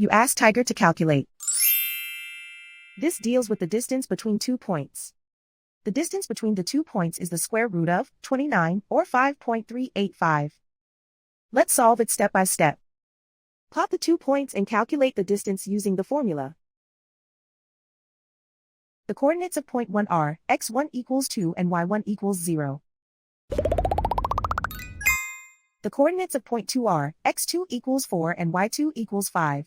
You ask Tiger to calculate. This deals with the distance between 2 points. The distance between the 2 points is the square root of 29, or 5.385. Let's solve it step by step. Plot the 2 points and calculate the distance using the formula. The coordinates of point 1 are x1 equals 2 and y1 equals 0. The coordinates of point 2 are x2 equals 4 and y2 equals 5.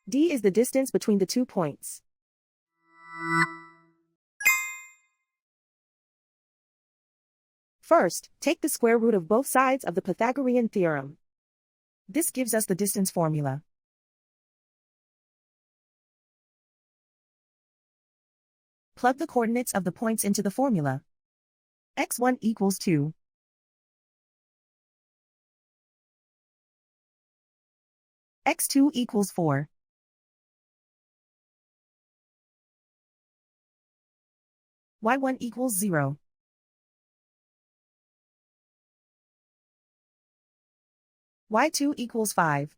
D is the distance between the 2 points. First, take the square root of both sides of the Pythagorean theorem. This gives us the distance formula. Plug the coordinates of the points into the formula. x1 equals 2. x2 equals 4. y1 equals 0. y2 equals 5.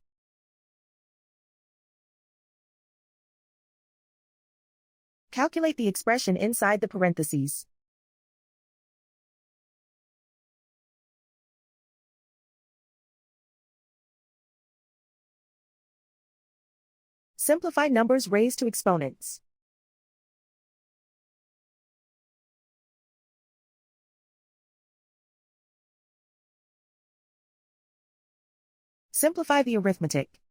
Calculate the expression inside the parentheses. Simplify numbers raised to exponents. Simplify the arithmetic.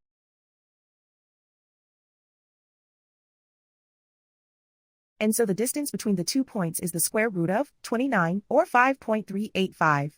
And so the distance between the 2 points is the square root of 29, or 5.385.